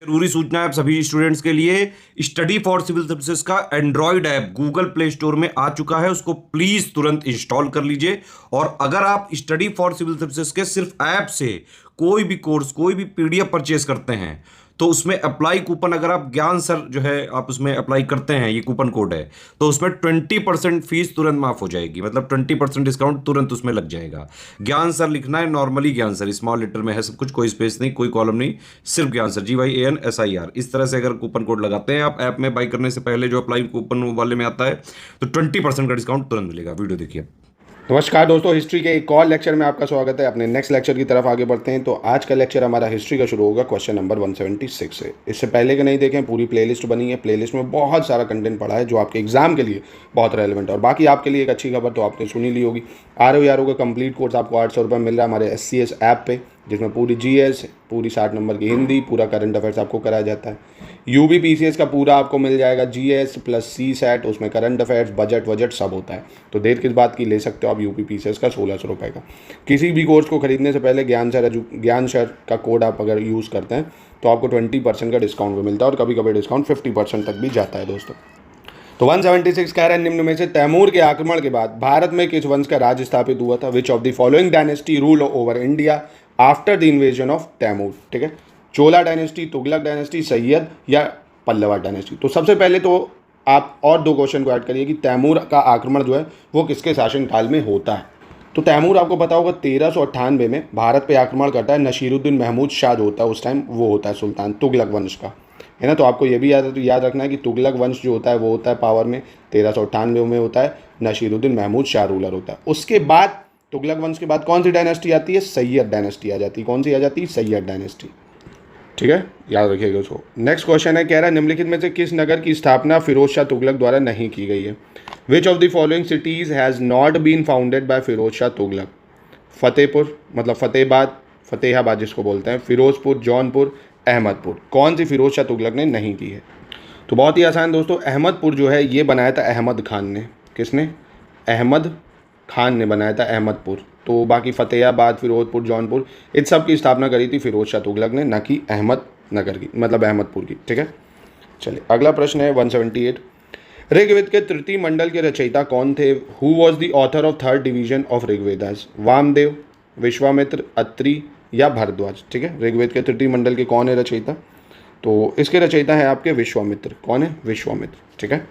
जरूरी सूचना है आप सभी स्टूडेंट्स के लिए। स्टडी फॉर सिविल सर्विसेज का Android app Google play store में आ चुका है, उसको प्लीज तुरंत इंस्टॉल कर लीजिए। और अगर आप स्टडी फॉर सिविल सर्विसेज के सिर्फ ऐप से कोई भी कोर्स, कोई भी पीडीएफ परचेज करते हैं तो उसमें अप्लाई कूपन, अगर आप ज्ञान सर जो है आप उसमें अप्लाई करते हैं, ये कूपन कोड है, तो उसमें 20% फीस तुरंत माफ हो जाएगी। मतलब 20% डिस्काउंट तुरंत उसमें लग जाएगा। ज्ञान सर लिखना है, नॉर्मली ज्ञान सर स्मॉल लेटर में है सब कुछ, कोई स्पेस नहीं, कोई कॉलम नहीं, सिर्फ ज्ञान सर GYANSIR। इस तरह से अगर कूपन कोड लगाते हैं आप ऐप में बाई करने से पहले, जो अप्लाई कूपन वाले में आता है, तो 20% का डिस्काउंट तुरंत मिलेगा। वीडियो देखिए। नमस्कार दोस्तों, हिस्ट्री के एक और लेक्चर में आपका स्वागत है। अपने नेक्स्ट लेक्चर की तरफ आगे बढ़ते हैं। तो आज का लेक्चर हमारा हिस्ट्री का शुरू होगा क्वेश्चन नंबर 176 से। इससे पहले के नहीं देखें, पूरी प्लेलिस्ट बनी है। प्लेलिस्ट में बहुत सारा कंटेंट पड़ा है जो आपके एग्जाम के लिए बहुत रेलेवेंट है। और बाकी आपके लिए एक अच्छी खबर तो आपने सुनी ली होगी, RO का कंप्लीट कोर्स आपको 800 रुपये मिल रहा है हमारे SCS ऐप पे, जिसमें पूरी GS, पूरी 60 नंबर की हिंदी, पूरा करंट अफेयर्स आपको कराया जाता है। UB PCS का पूरा आपको मिल जाएगा, GS प्लस CSAT, उसमें करंट अफेयर्स, बजट सब होता है। तो देर किस बात की, ले सकते हो आप UP PCS का 1600 रुपये का। किसी भी कोर्स को खरीदने से पहले ज्ञान सर का कोड आप अगर यूज़ करते हैं तो आपको 20% का डिस्काउंट भी मिलता है, और कभी कभी डिस्काउंट 50% तक भी जाता है दोस्तों। तो 176 कह रहा है, निम्न में से तैमूर के आक्रमण के बाद भारत में किस वंश का राज्य स्थापित हुआ था? Which of the following dynasty rule over India after the invasion of Timur? ठीक है, चोला डायनेस्टी, तुगलक डायनेस्टी, सैयद या पल्लवा डायनेस्टी। तो सबसे पहले तो आप और दो क्वेश्चन को ऐड करिए कि तैमूर का आक्रमण जो है वो किसके शासनकाल में होता है। तो तैमूर आपको पता होगा 1398 में भारत पे आक्रमण करता है। नसीरुद्दीन महमूद शाह जो होता है उस टाइम, वो होता है सुल्तान तुगलक वंश का, है ना। तो आपको ये भी याद रखना है कि तुगलक वंश जो होता है वो होता है पावर में 1398 में होता है। नसीरुद्दीन महमूद शाह रूलर होता है। उसके बाद तुगलक वंश के बाद कौन सी डायनेस्टी आती है? सैयद डायनेस्टी आ जाती है। कौन सी आ जाती है? सैयद डायनेस्टी। ठीक है, याद रखिएगा उसको। नेक्स्ट क्वेश्चन है, कह रहा है निम्नलिखित में से किस नगर की स्थापना फिरोज शाह तुगलक द्वारा नहीं की गई है? Which of the following cities has not been founded by Firoz Shah Tughlaq? Fatehpur, मतलब फतेहाबाद जिसको बोलते हैं, फिरोजपुर, जौनपुर, अहमदपुर। कौन सी फिरोज शाह तुगलक ने नहीं की है? तो बहुत ही आसान दोस्तों, अहमदपुर जो है ये बनाया था अहमद खान ने। किसने? अहमद खान ने बनाया था अहमदपुर। तो बाकी फतेहाबाद, फिरोजपुर, जौनपुर, इन सब की स्थापना करी थी फिरोज शाह तुगलक ने, न कि अहमदनगर की, मतलब अहमदपुर की। ठीक है, चलिए अगला प्रश्न है 178। ऋग्वेद के तृतीय मंडल के रचयिता कौन थे? Who was the author of 3rd division of Rigvedas? Vamadeva, Vishwamitra, Atri या भारद्वाज? ठीक है, ऋग्वेद के तृतीय मंडल के कौन है रचयिता? तो इसके रचयिता है आपके विश्वामित्र। कौन है? विश्वामित्र। ठीक है,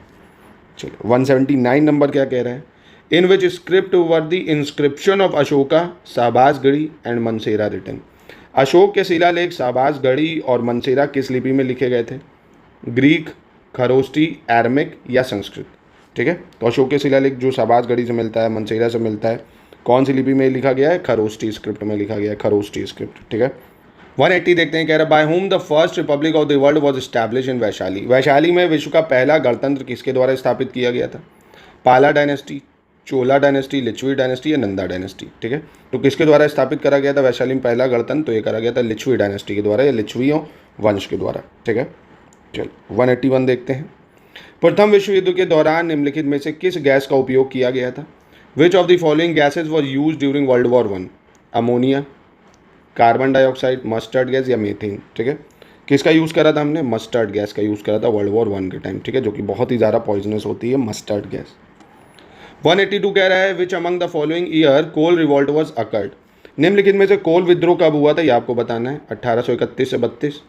चलिए 179 नंबर क्या कह रहा है? In which script were the inscription of Ashoka, Shahbazgarhi and Mansehra written? Ashok के शिलालेख शाहबाजगढ़ी और मनसेरा किस लिपि में लिखे गए थे? ग्रीक, खरोष्टी, एरमिक या संस्कृत? ठीक है, तो अशोक के शिलालेख जो शाहबाजगढ़ी से मिलता है, मनसेरा से मिलता है, कौन सी लिपि में लिखा गया है? खरोष्टी स्क्रिप्ट में लिखा गया है, खरोष्टी स्क्रिप्ट। ठीक है, 180 देखते हैं, कह रहा है by whom the first Republic of the world was establish in Vaishali? Vaishali में विश्व का पहला गणतंत्र किसके द्वारा स्थापित किया गया था? पाला डायनेस्टी, चोला डायनेस्टी, लिच्छवी डायनेस्टी या नंदा डायनेस्टी? ठीक है, तो किसके द्वारा स्थापित करा गया था वैशाली में पहला गणतंत्र? तो ये करा गया था लिच्छवी डायनेस्टी के द्वारा, या लिच्छवियों वंश के द्वारा। ठीक है, चलो 181 देखते हैं। प्रथम विश्व युद्ध के दौरान निम्नलिखित में से किस गैस का उपयोग किया गया था? Which of the following gases was use during world war 1? Ammonia, carbon dioxide, mustard gas या मीथेन? ठीक है, किसका यूज़ करा था हमने? मस्टर्ड गैस का यूज़ करा था वर्ल्ड वॉर 1 के टाइम। ठीक है, जो कि बहुत ही ज़्यादा पॉइजनस होती है मस्टर्ड गैस। 182 कह रहा है which among the following year Kol revolt was occurred? निम्नलिखित में से कोल विद्रोह कब हुआ था, ये आपको बताना है। 1831 से 32,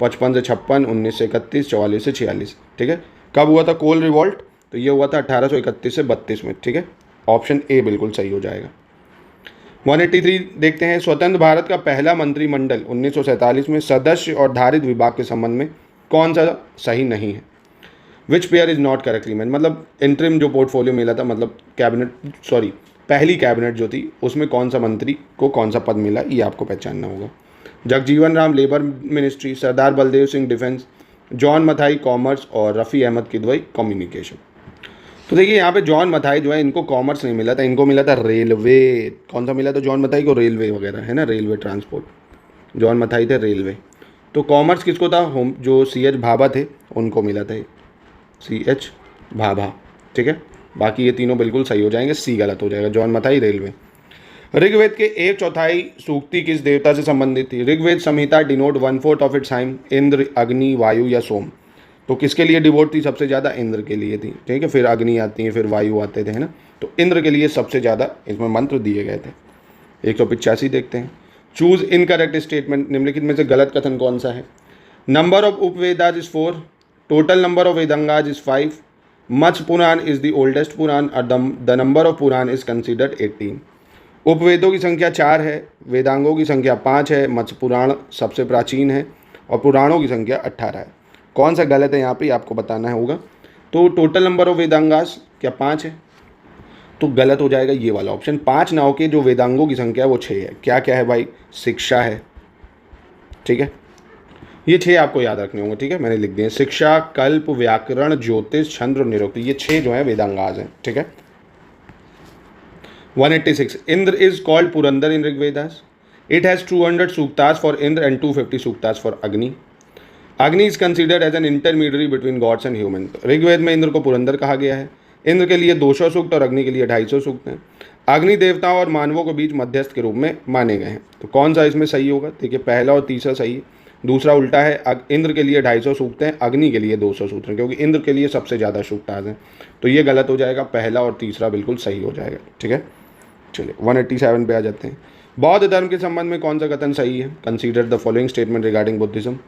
55 से 56, 19 से 31, 44 से 46। ठीक है, कब हुआ था कोल रिवॉल्ट? तो ये हुआ था 1831 से 32 में। ठीक है, ऑप्शन ए बिल्कुल सही हो जाएगा। 183 देखते हैं, स्वतंत्र भारत का पहला मंत्रिमंडल 1947 में सदस्य और धारित विभाग के संबंध में कौन सा सही नहीं है? Which pair is not correctly man? मतलब इंटरिम जो पोर्टफोलियो मिला था, मतलब पहली कैबिनेट जो थी उसमें कौन सा मंत्री को कौन सा पद मिला, ये आपको पहचानना होगा। Jagjivan Ram labour ministry, Sardar Baldev Singh defence, John Mathai commerce और रफ़ी अहमद किदवई कम्युनिकेशन। तो देखिए यहाँ पे जॉन मथाई जो है इनको कॉमर्स नहीं मिला था, इनको मिला था रेलवे। कौन सा मिला था जॉन मथाई को? रेलवे वगैरह, है ना, रेलवे ट्रांसपोर्ट। जॉन मथाई थे रेलवे। तो कॉमर्स किसको था? होम जो CH भाभा थे उनको मिला था, CH भाभा। ठीक है, बाकी ये तीनों बिल्कुल सही हो जाएंगे, सी गलत हो जाएगा, जॉन मथाई रेलवे। ऋग्वेद के 1/4 सूक्ति किस देवता से संबंधित थी? Rigveda Samhita denote 1/4 of its time Indra, Agni, Vayu या सोम। तो किसके लिए डिवोट थी सबसे ज़्यादा? इंद्र के लिए थी। ठीक है, फिर अग्नि आती है, फिर वायु आते थे, है ना। तो इंद्र के लिए सबसे ज़्यादा इसमें मंत्र दिए गए थे। 185 देखते हैं। चूज इनकरेक्ट स्टेटमेंट, निम्नलिखित में से गलत कथन कौन सा है? Number of Upvedas is 4, total number of Vedangas is 5, Matsya Purana is the oldest Purana और the number of Purana is considered 18। उपवेदों की संख्या 4 है, वेदांगों की संख्या 5 है, मत्स्य पुराण सबसे प्राचीन है और पुराणों की संख्या 18 है। कौन सा गलत है यहाँ पे आपको बताना होगा। तो टोटल नंबर ऑफ वेदांगास क्या 5 है? तो गलत हो जाएगा ये वाला ऑप्शन। 5 ना होके जो वेदांगों की संख्या है वो 6 है। क्या क्या है भाई? शिक्षा है। ठीक है, ये 6 आपको याद रखने होंगे। ठीक है, मैंने लिख दिए। शिक्षा, कल्प, व्याकरण, ज्योतिष, छंद और निरुक्त, ये 6 जो है वेदांगाज हैं। ठीक है। 186 Indra is called Purandar in Rigvedas. It has 200 suktas for Indra and 250 suktas for Agni. Agni is considered as an intermediary between gods and human. Rigveda में इंद्र को पुरंदर कहा गया है। इंद्र के लिए 200 सूक्त और अग्नि के लिए 250 सूक्त हैं। अग्नि देवताओं और मानवों के बीच मध्यस्थ के रूप में माने गए हैं। तो कौन सा इसमें सही होगा? देखिए, पहला और तीसरा सही है, दूसरा उल्टा है। इंद्र के लिए 250 सूक्त हैं, अग्नि के लिए 200 सूक्त हैं, क्योंकि इंद्र के लिए सबसे ज़्यादा सूक्ताज हैं। तो ये गलत हो जाएगा, पहला और तीसरा बिल्कुल सही हो जाएगा। ठीक है, चलिए 187 पे आ जाते हैं। बौद्ध धर्म के संबंध में कौन सा कथन सही है? Consider the following statement regarding Buddhism.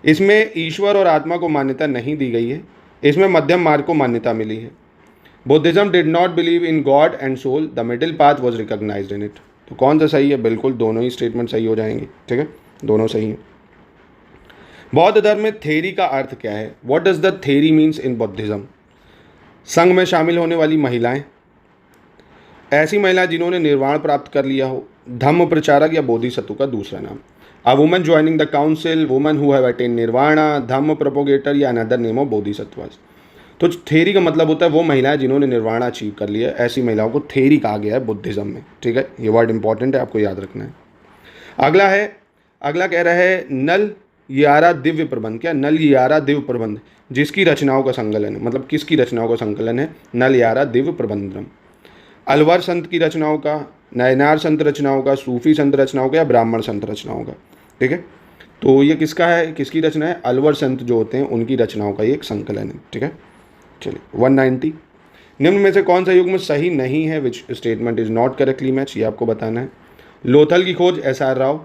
इसमें ईश्वर और आत्मा को मान्यता नहीं दी गई है, इसमें मध्यम मार्ग को मान्यता मिली है। Buddhism did not believe in God and soul, the middle path was recognised in it. तो कौन सा सही है? बिल्कुल दोनों ही स्टेटमेंट सही हो जाएंगे। ठीक है, दोनों सही हैं। बौद्ध धर्म में थेरी का अर्थ क्या है? What does the theory means in Buddhism? संघ में शामिल होने वाली महिलाएं, ऐसी महिलाएं जिन्होंने निर्वाण प्राप्त कर लिया हो, धम्म प्रचारक या बोधिसत्व का दूसरा नाम। A woman joining the council, woman who have attain nirvana, Dhamma propagator या अनदर नेम ऑफ बोधिसत्वस। तो थेरी का मतलब होता है वो महिलाएं जिन्होंने निर्वाणा अचीव कर लिया, ऐसी महिलाओं को थेरी कहा गया है बुद्धिज्म में। ठीक है, ये वर्ड इंपॉर्टेंट है, आपको याद रखना है। अगला कह रहा है नल यारा दिव्य प्रबंध। क्या नल यारा दिव्य प्रबंध जिसकी रचनाओं का संकलन है, मतलब किसकी रचनाओं का संकलन है? नल यारा दिव्य प्रबंधम। अलवर संत की रचनाओं का, नयनार संत रचनाओं का, सूफी संत रचनाओं का या ब्राह्मण संत रचनाओं का। ठीक है, तो ये किसका है, किसकी रचना है? अलवर संत जो होते हैं उनकी रचनाओं का ये एक संकलन है। ठीक है, चलिए 190 निम्न में से कौन सा युग्म सही नहीं है? Which statement is not correctly match, ये आपको बताना है। लोथल की खोज SR राव,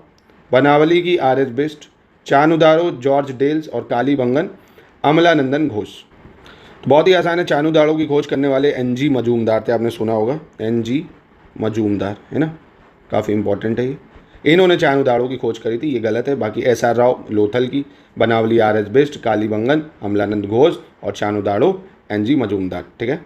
बनावली की RS बिस्ट, चानुदारो जॉर्ज डेल्स और कालीबंगन अमलानंदन घोष। तो बहुत ही आसान है। चानुदाड़ो की खोज करने वाले NG मजूमदार थे, आपने सुना होगा NG मजूमदार, है ना, काफ़ी इंपॉर्टेंट है ये। इन्होंने चानुदाड़ो की खोज करी थी, ये गलत है। बाकी SR राव लोथल की, बनावली RS बिस्ट, कालीबंगन अमलानंद घोष और चानुदाड़ो NG मजूमदार। ठीक है,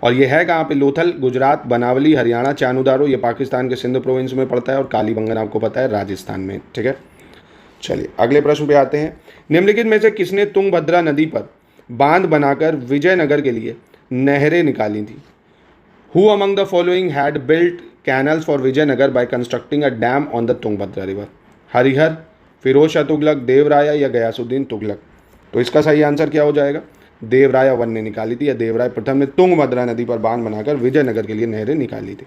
और ये है कहाँ पे? लोथल गुजरात, बनावली हरियाणा, चानुदाड़ो ये पाकिस्तान के सिंध प्रोविंस में पड़ता है और कालीबंगन आपको पता है राजस्थान में। ठीक है, चलिए अगले प्रश्न पे आते हैं। निम्नलिखित में से किसने तुंगभद्रा नदी पर बांध बनाकर विजयनगर के लिए नहरें निकाली थी? Who among the following had built canals for Vijayanagar by constructing a dam on the Tungabhadra river? Harihar, Firoz Shah Tughlaq, Devaraya या गयासुद्दीन तुगलक? तो इसका सही आंसर क्या हो जाएगा? देवराया वन ने निकाली थी, या देवराय प्रथम ने तुंगभद्रा नदी पर बांध बनाकर विजयनगर के लिए नहरें निकाली थी।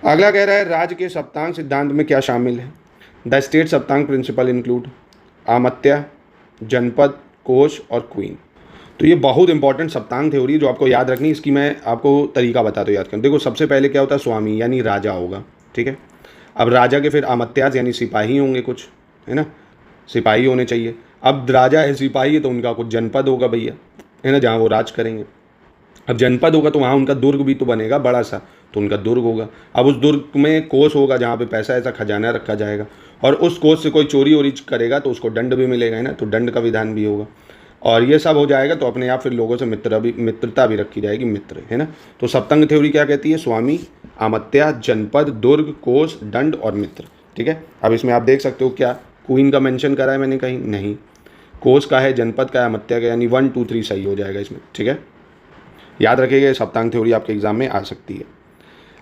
अगला कह रहा है राज्य के सप्तांग सिद्धांत में क्या शामिल है? द स्टेट सप्तांग प्रिंसिपल इंक्लूड आमत्या, जनपद, कोश और क्वीन। तो ये बहुत इंपॉर्टेंट सप्तांग थ्योरी जो आपको याद रखनी, इसकी मैं आपको तरीका बताता हूँ याद करना। देखो, सबसे पहले क्या होता है? स्वामी यानी राजा होगा। ठीक है, अब राजा के फिर आमत्याज यानी सिपाही होंगे कुछ, है ना, सिपाही होने चाहिए। अब राजा है, सिपाही है, तो उनका कुछ जनपद होगा भैया, है ना, जहाँ वो राज करेंगे। अब जनपद होगा तो वहाँ उनका दुर्ग भी तो बनेगा बड़ा सा, तो उनका दुर्ग होगा। अब उस दुर्ग में कोष होगा जहाँ पे पैसा ऐसा खजाना रखा जाएगा, और उस कोष से कोई चोरी वोरी करेगा तो उसको दंड भी मिलेगा, है ना, तो दंड का विधान भी होगा। और ये सब हो जाएगा तो अपने आप फिर लोगों से मित्रता भी रखी जाएगी, मित्र, है ना। तो सप्तंग थ्योरी क्या कहती है? स्वामी, आमत्या, जनपद, दुर्ग, कोष, दंड और मित्र। ठीक है, अब इसमें आप देख सकते हो क्या क्वीन का मेंशन करा है मैंने कहीं? नहीं। कोष का है, जनपद का है, आमत्या का, यानी 1 2 3 सही हो जाएगा इसमें। ठीक है, याद रखिएगा, सप्तांग थ्योरी आपके एग्जाम में आ सकती है।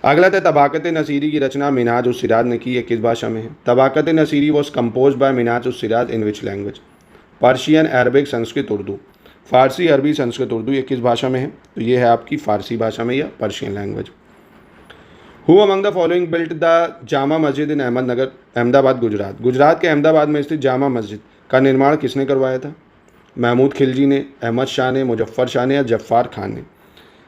अगला था तबाकत नसीरी की रचना मिनहाज उस सिराज ने की है, किस भाषा में है? Tabaqat Nasiri was compose by Minhaj us Siraj in which language? Persian, Arabic, Sanskrit, Urdu. फारसी, अरबी, संस्कृत, उर्दू, ये किस भाषा में है? तो ये है आपकी फारसी भाषा में या Persian language. Who among the following built the Jama Masjid इन अहमदनगर, अहमदाबाद गुजरात। गुजरात के अहमदाबाद में स्थित जामा मस्जिद का निर्माण किसने करवाया था? महमूद खिलजी ने, अहमद शाह ने, मुजफ्फर शाह ने या जफ़ार खान ने?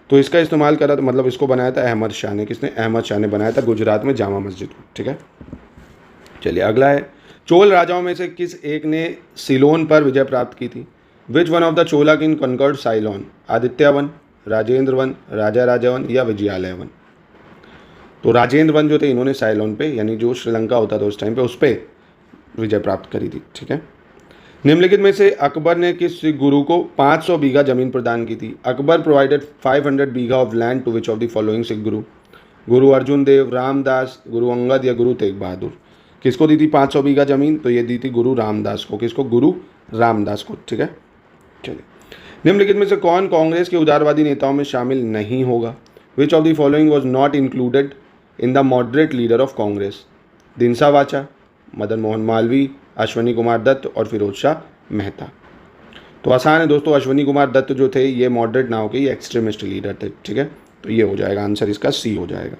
तो इसका इस्तेमाल करा, मतलब इसको बनाया था अहमद शाह ने। किसने? अहमद शाह ने बनाया था गुजरात में जामा मस्जिद को। ठीक है, चलिए अगला है, चोल राजाओं में से किस एक ने सिलोन पर विजय प्राप्त की थी? Which one of the Chola king conquered Ceylon? Aditya one, Rajendra one, Raja Raja one या विजयालय वन? तो राजेंद्र वन जो थे इन्होंने साइलोन पे, यानी जो श्रीलंका होता था उस टाइम पे, उस पर विजय प्राप्त करी थी। ठीक है, निम्नलिखित में से अकबर ने किस सिख गुरु को 500 बीघा जमीन प्रदान की थी? Akbar provided 500 bigha of land to which of the following Sikh guru? Guru Arjun देव, रामदास, गुरु अंगद या गुरु तेग बहादुर? किसको दी थी 500 बीघा जमीन? तो ये दी थी गुरु रामदास को। किसको? गुरु रामदास को। ठीक है, चलिए, निम्नलिखित में से कौन कांग्रेस के उदारवादी नेताओं में शामिल नहीं होगा? Which of the following was not included in the moderate leader of Congress? Dinshaw Wacha, Madan Mohan Malviya, Ashwani Kumar Dutt और फिरोज शाह मेहता? तो आसान है दोस्तों, अश्वनी कुमार दत्त जो थे ये मॉडरेट ना होकर ये एक्सट्रीमिस्ट लीडर थे। ठीक है, तो ये हो जाएगा आंसर, इसका सी हो जाएगा।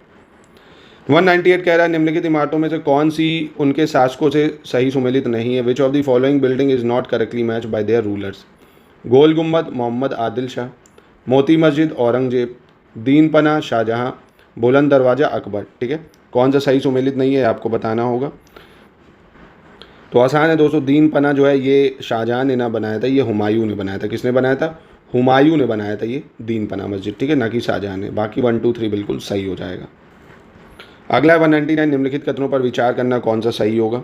198 कह रहा है, निम्नलिखित इमारतों में से कौन सी उनके शासकों से सही सुमेलित नहीं है? Which of the following building is not correctly match by their rulers? Gol Gumbaz, Mohammed Adil Shah, Moti Masjid Aurangzeb, दीन पना शाहजहां, बुलंद दरवाज़ा अकबर? ठीक है, कौन सा सही सुमेलित नहीं है आपको बताना होगा। तो आसान है दोस्तों, दीन पना जो है ये शाहजहां ने ना बनाया था, ये हुमायूं ने बनाया था। किसने बनाया था? हुमायूं ने बनाया था ये दीन पना मस्जिद। ठीक है, ना कि शाहजहां ने। बाकी 1, 2, 3 बिल्कुल सही हो जाएगा। अगला है 199, निम्नलिखित कथनों पर विचार करना कौन सा सही होगा?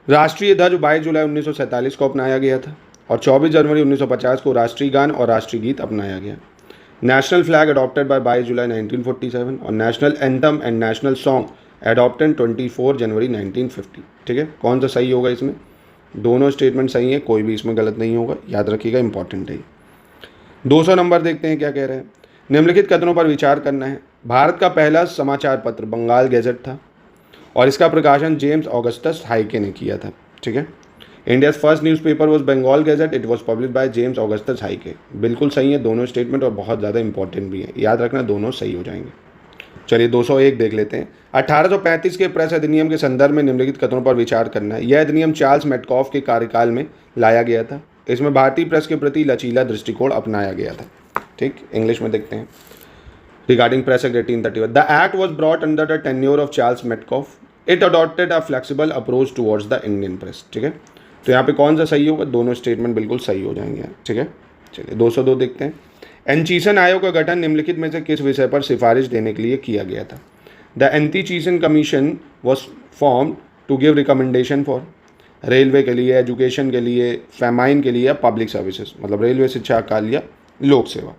राष्ट्रीय ध्वज 22 जुलाई 1947 को अपनाया गया था और 24 जनवरी 1950 को राष्ट्रीय गान और राष्ट्रीय गीत अपनाया गया। नेशनल फ्लैग अडॉप्टेड बाय 22 जुलाई 1947 और national anthem and national song adopted 24 जनवरी 1950। ठीक है, कौन सा सही होगा इसमें? दोनों स्टेटमेंट सही है, कोई भी इसमें गलत नहीं होगा, याद रखिएगा, इंपॉर्टेंट है। 200 नंबर देखते हैं क्या कह रहे हैं। निम्नलिखित कथनों पर विचार करना है। भारत का पहला समाचार पत्र बंगाल गैजेट था और इसका प्रकाशन जेम्स ऑगस्टस हाइके ने किया था। ठीक है, India's first newspaper was Bengal gazette, it was published by James Augustus Hicky. बिल्कुल सही है दोनों स्टेटमेंट और बहुत ज़्यादा इंपॉर्टेंट भी है, याद रखना दोनों सही हो जाएंगे। चलिए 201 देख लेते हैं। 1835 के प्रेस अधिनियम के संदर्भ में निम्नलिखित कथनों पर विचार करना है। यह अधिनियम चार्ल्स मेटकॉफ के कार्यकाल में लाया गया था। इसमें भारतीय प्रेस के प्रति लचीला दृष्टिकोण अपनाया गया था। ठीक, इंग्लिश में देखते हैं। Regarding Press Act 1831, the act was brought under the tenure of Charles Metcalfe. It adopted a flexible approach towards the Indian press. ठीक है, तो यहाँ पे कौन सा सही होगा? दोनों स्टेटमेंट बिल्कुल सही हो जाएंगे। ठीक है, चलिए 202 देखते हैं। एंचीसन आयोग का गठन निम्नलिखित में से किस विषय पर सिफारिश देने के लिए किया गया था? The Aitchison commission was form to give recommendation for railway के लिए, एजुकेशन के लिए, फेमाइन के लिए या पब्लिक सर्विसेज, मतलब रेलवे, शिक्षा, अकाल या लोक सेवा।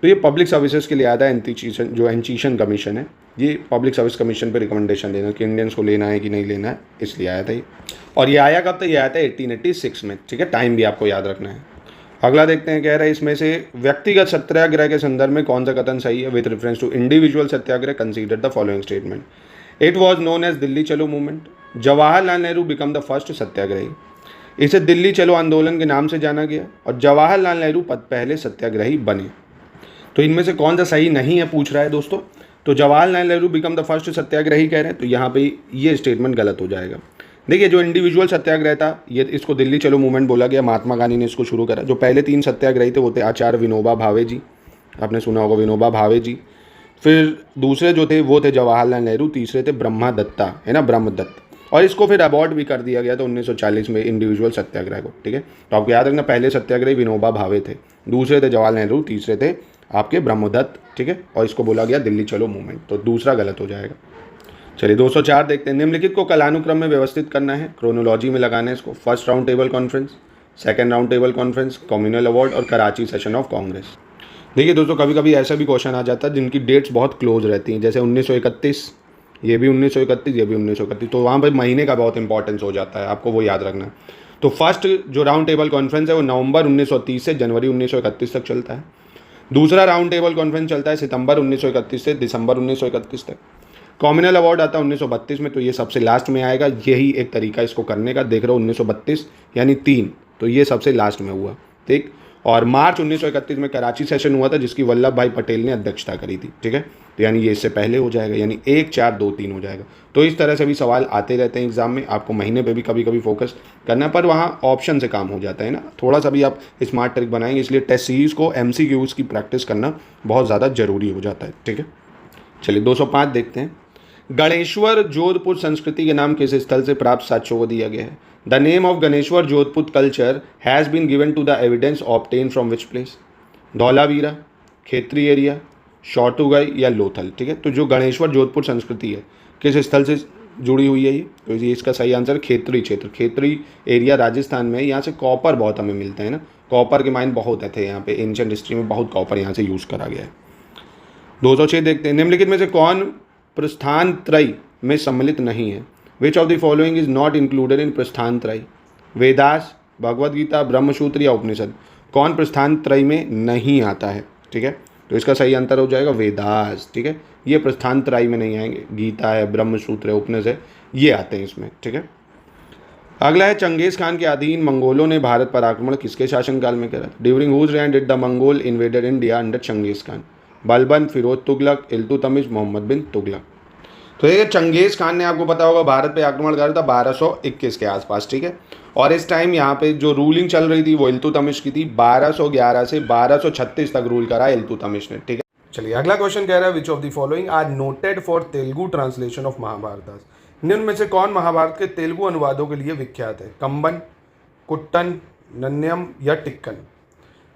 तो ये पब्लिक सर्विसेज के लिए आया था। एंटीचीसन जो एंचीसन कमीशन है ये पब्लिक सर्विस कमीशन पे रिकमेंडेशन देना कि इंडियंस को लेना है कि नहीं लेना है, इसलिए आया था ये। और ये आया कब था? ये आया था 1886 में। ठीक है, टाइम भी आपको याद रखना है। अगला देखते हैं, कह रहा है इसमें से व्यक्तिगत सत्याग्रह के संदर्भ में कौन सा कथन सही है? With reference to individual satyagraha consider the following statement. It was known as Delhi Chalo movement. Jawaharlal Nehru become the first satyagrahi. इसे दिल्ली चलो आंदोलन के नाम से जाना गया और जवाहरलाल नेहरू पहले सत्याग्रही बने। तो इनमें से कौन सा सही नहीं है पूछ रहा है दोस्तों। तो Jawaharlal Nehru become the first satyagrahi कह रहे हैं, तो यहाँ पे ये स्टेटमेंट गलत हो जाएगा। देखिए, जो इंडिविजुअल सत्याग्रह था ये इसको दिल्ली चलो मूवमेंट बोला गया, महात्मा गांधी ने इसको शुरू करा। जो पहले 3 सत्याग्रही थे वो थे आचार्य विनोबा भावे जी, आपने सुना होगा विनोबा भावे जी। फिर दूसरे जो थे वो थे जवाहरलाल नेहरू, तीसरे थे ब्रह्मा दत्ता, है ना, ब्रह्मदत्त। और इसको फिर अबॉर्ड भी कर दिया गया था 1940 में इंडिविजुअल सत्याग्रह को। ठीक है, तो आपको याद रखना, पहले सत्याग्रही विनोबा भावे थे, दूसरे थे जवाहरलाल नेहरू, तीसरे थे आपके ब्रह्मदत्त। ठीक है, और इसको बोला गया दिल्ली चलो मूवमेंट, तो दूसरा गलत हो जाएगा। चलिए 204 देखते हैं। निम्नलिखित को कालानुक्रम में व्यवस्थित करना है, क्रोनोलॉजी में लगाना है इसको। First round table conference, second round table conference, communal award और कराची सेशन ऑफ कांग्रेस। देखिए दोस्तों, कभी कभी ऐसा भी क्वेश्चन आ जाता है जिनकी डेट्स बहुत क्लोज रहती हैं, जैसे 1931, ये भी 1931, ये भी 1931, तो वहाँ पर महीने का बहुत इंपॉर्टेंस हो जाता है, आपको वो याद रखना। तो फर्स्ट जो राउंड टेबल कॉन्फ्रेंस है वो नवंबर 1930 से जनवरी 1931 तक चलता है। दूसरा राउंड टेबल कॉन्फ्रेंस चलता है सितंबर 1931 से दिसंबर 1931 तक। कॉम्युनल अवार्ड आता है 1932 में, तो ये सबसे लास्ट में आएगा। यही एक तरीका इसको करने का, देख रहे हो 1932 यानी 3, तो ये सबसे लास्ट में हुआ। ठीक, और मार्च 1931 में कराची सेशन हुआ था जिसकी वल्लभ भाई पटेल ने अध्यक्षता करी थी। ठीक है, तो यानी ये इससे पहले हो जाएगा, यानी 1 4 2 3 हो जाएगा। तो इस तरह से भी सवाल आते रहते हैं एग्जाम में, आपको महीने पे भी कभी कभी फोकस करना है, पर वहाँ ऑप्शन से काम हो जाता है ना, थोड़ा सा भी आप स्मार्ट ट्रिक बनाएंगे, इसलिए टेस्ट सीरीज़ को MCQs की प्रैक्टिस करना बहुत ज़्यादा जरूरी हो जाता है। ठीक है, चलिए 205 देखते हैं। गणेश्वर जोधपुर संस्कृति के नाम किस स्थल से प्राप्त साक्ष्यों को दिया गया है? The name of Ganeshwar Jodhpur culture has been given to the evidence obtain from which place? Dholavira, Khetri area, Shortugai या लोथल? ठीक है, तो जो गणेश्वर जोधपुर संस्कृति है किस स्थल से जुड़ी हुई है ये? तो ये इसका सही आंसर खेतरी क्षेत्र, खेतरी एरिया राजस्थान में है। यहाँ से कॉपर बहुत हमें मिलता है ना, कॉपर के माइन बहुत थे यहाँ पे, एंशिएंट हिस्ट्री में बहुत कॉपर यहाँ से यूज़ करा गया है। 206 देखते हैं। निम्नलिखित में से कौन प्रस्थान त्रय में सम्मिलित नहीं है? Which of the following is not included इन प्रस्थान त्रय? वेदास, भगवद गीता, ब्रह्मसूत्र या उपनिषद? कौन प्रस्थान त्रय में नहीं आता है? ठीक है, तो इसका सही आंसर हो जाएगा वेदास। ठीक है, ये प्रस्थान त्रय में नहीं आएंगे, गीता है, ब्रह्मसूत्र है, उपनिषद है, ये आते हैं इसमें। ठीक है, अगला है चंगेज खान के अधीन मंगोलों ने भारत पर आक्रमण किसके शासनकाल में करा? During whose reign did the Mongol invaded India under Genghis Khan? Balban, Firoz Tughlaq, Iltutmish, Mohammad bin Tughlaq? तो ये चंगेज खान ने, आपको पता होगा, भारत पे आक्रमण करा था 1221 के आसपास। ठीक है, और इस टाइम यहाँ पे जो रूलिंग चल रही थी वो इल्तुतमिश की थी। 1211 से 1236 तक रूल करा इल्तुतमिश ने। ठीक है, चलिए अगला क्वेश्चन कह रहा है which of the following are noted for Telugu translation of Mahabharata? निम्न में से कौन महाभारत के तेलुगु अनुवादों के लिए विख्यात है? कंबन, कुट्टन, नन्यम या टिक्कन?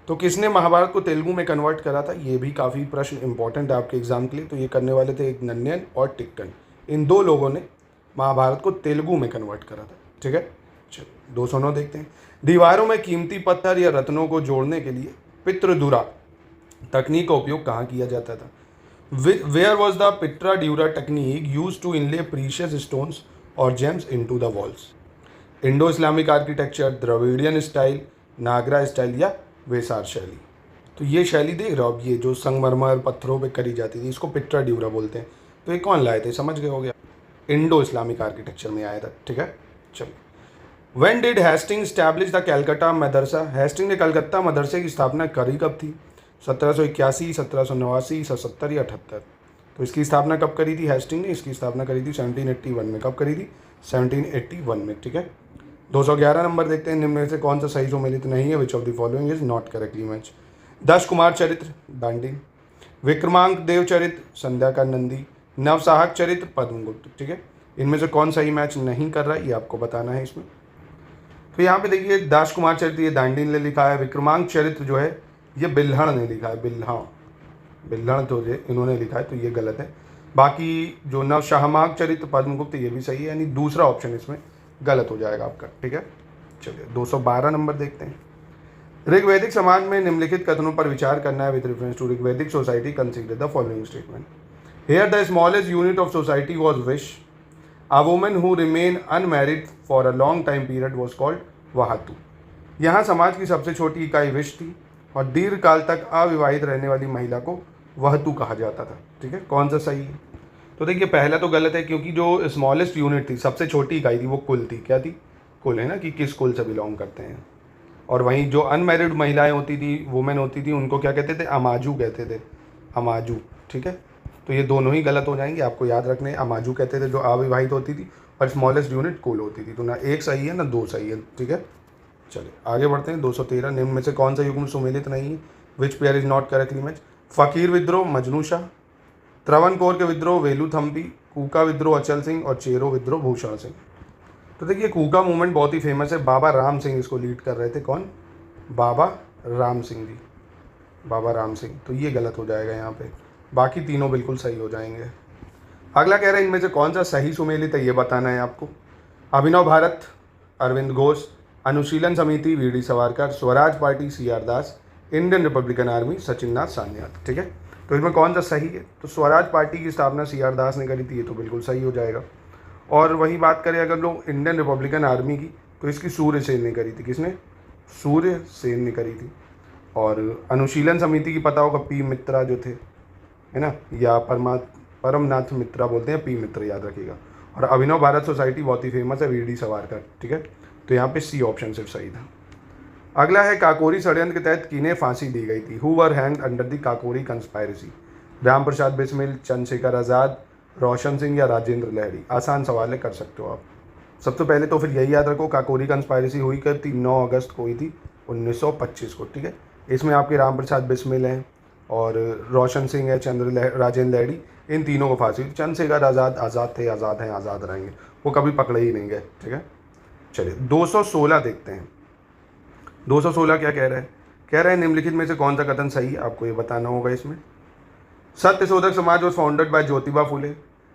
तो किसने महाभारत को तेलुगु में कन्वर्ट करा था? ये भी काफ़ी प्रश्न इंपॉर्टेंट है आपके एग्जाम के लिए। तो ये करने वाले थे एक नन्यन और टिक्कन, इन दो लोगों ने महाभारत को तेलुगु में कन्वर्ट करा था। ठीक है, चलो 209 देखते हैं। दीवारों में कीमती पत्थर या रत्नों को जोड़ने के लिए पितृदुरा तकनीक का उपयोग कहाँ किया जाता था? Where was the pietra dura technique use to inlay precious stones और gems into the walls? Indo Islamic architecture, Dravidian style, Nagara style या वेसार शैली? तो ये शैली देख रहे हो आप, ये जो संगमरमर पत्थरों पे करी जाती थी, इसको पिट्राड्यूरा बोलते हैं। तो ये कौन लाए थे, समझ गए हो गया? इंडो इस्लामिक आर्किटेक्चर में आया था। ठीक है, चलिए। When did Hastings establish the Calcutta madrasa? Hastings ने कलकत्ता मदरसे की स्थापना करी कब थी? 1781, 1789, 1770 या 78? तो इसकी स्थापना कब करी थी हेस्टिंग ने? इसकी स्थापना करी थी 1781 में। कब करी थी? 1781 में। ठीक है, 211 नंबर देखते हैं। निम्न में से कौन सा सही सम्मिलित नहीं है? Which of the following is not correctly match? दश कुमार चरित्र, दांडी, विक्रमांक देव चरित्र, संध्या का नंदी, नवसाहक चरित्र, पद्मगुप्त? ठीक है, इनमें से कौन सही मैच नहीं कर रहा है, ये आपको बताना है इसमें। तो यहाँ पे देखिए, दास कुमार चरित्र ये दांडी ने लिखा है, विक्रमांक चरित्र जो है ये बिल्हण ने लिखा है, बिल्हण तो ये इन्होंने लिखा है, तो ये गलत है। बाकी जो नवशाहमाक चरित्र, पद्मगुप्त, ये भी सही है, यानी दूसरा ऑप्शन इसमें गलत हो जाएगा आपका। ठीक है, चलिए 212 नंबर देखते हैं। ऋग्वैदिक समाज में निम्नलिखित कथनों पर विचार करना है with reference to Rigvedic society, consider the following statement. Here the smallest unit of society was vish, a woman who remain unmarried for a long time period was called vahatu. यहाँ समाज की सबसे छोटी इकाई विश थी और दीर्घ काल तक अविवाहित रहने वाली महिला को वहतु कहा जाता था। ठीक है, कौन सा सही है? तो देखिए पहला तो गलत है, क्योंकि जो स्मॉलेस्ट यूनिट थी, सबसे छोटी इकाई थी, वो कुल थी। क्या थी? कुल है ना, कि किस कुल से बिलोंग करते हैं। और वहीं जो अनमैरिड महिलाएं होती थी, वुमेन होती थी, उनको क्या कहते थे? अमाजू कहते थे, अमाजू। ठीक है, तो ये दोनों ही गलत हो जाएंगे, आपको याद रखने। अमाजू कहते थे जो अविवाहित होती थी, और स्मॉलेस्ट यूनिट कुल होती थी। तो ना एक सही है ना दो सही है। ठीक है, चलिए आगे बढ़ते हैं। 213 निम्न में से कौन सा युग्म सुमेलित नहीं है? Which pair is not correctly match? फकीर विद्रोह, मजनू शाह, त्रवणकोर के विद्रोह, वेलुथम्पी, कूका विद्रोह, अचल सिंह, और चेरो विद्रोह, भूषण सिंह? तो देखिए कूका मूवमेंट बहुत ही फेमस है, बाबा राम सिंह इसको लीड कर रहे थे। कौन? बाबा राम सिंह जी, बाबा राम सिंह। तो ये गलत हो जाएगा यहाँ पे, बाकी तीनों बिल्कुल सही हो जाएंगे। अगला कह रहे हैं इनमें से कौन सा सही सुमेलित है, ये बताना है आपको। अभिनव Bharat, Arvind Ghosh, Anushilan Samiti, VD Savarkar, Swaraj party, CR Das, Indian Republican Army, Sachin Nath Sanyal? ठीक है, तो इसमें कौन सा सही है? तो स्वराज पार्टी की स्थापना CR दास ने करी थी, ये तो बिल्कुल सही हो जाएगा। और वही बात करें अगर लोग इंडियन रिपब्लिकन आर्मी की, तो इसकी सूर्य सेन ने करी थी। किसने? सूर्य सेन ने करी थी। और अनुशीलन समिति की पता होगा, P मित्रा जो थे, है ना, या परमनाथ मित्रा बोलते हैं, P मित्र याद रखिएगा। और अभिनव भारत सोसाइटी बहुत ही फेमस है, वीडी सावरकर। ठीक है, तो यहाँ पे C ऑप्शन सिर्फ सही था। अगला है काकोरी षड्यंत्र के तहत किन्हें फांसी दी गई थी? Who were hanged under the Kakori conspiracy? Ram Prasad Bismil, Chandrashekhar Azad, Roshan Singh या राजेंद्र लहरी? आसान सवाल है, कर सकते हो आप। सबसे पहले तो फिर यही याद रखो, काकोरी कंस्पायरेसी हुई कब थी? 9 अगस्त को हुई थी 1925 को, ठीक है। इसमें आपके राम प्रसाद बिस्मिल हैं और रोशन सिंह है, राजेंद्र लहरी, इन तीनों को फांसी हुई। चंद्रशेखर आज़ाद आज़ाद थे, आज़ाद हैं, आज़ाद रहेंगे, वो कभी पकड़े ही नहीं गए, ठीक है। चलिए 216 देखते हैं। 216 क्या कह रहा है? कह रहा है निम्नलिखित में से कौन सा कथन सही है, आपको ये बताना होगा इसमें। Satyashodhak Samaj was founded bye Jyotiba Phule.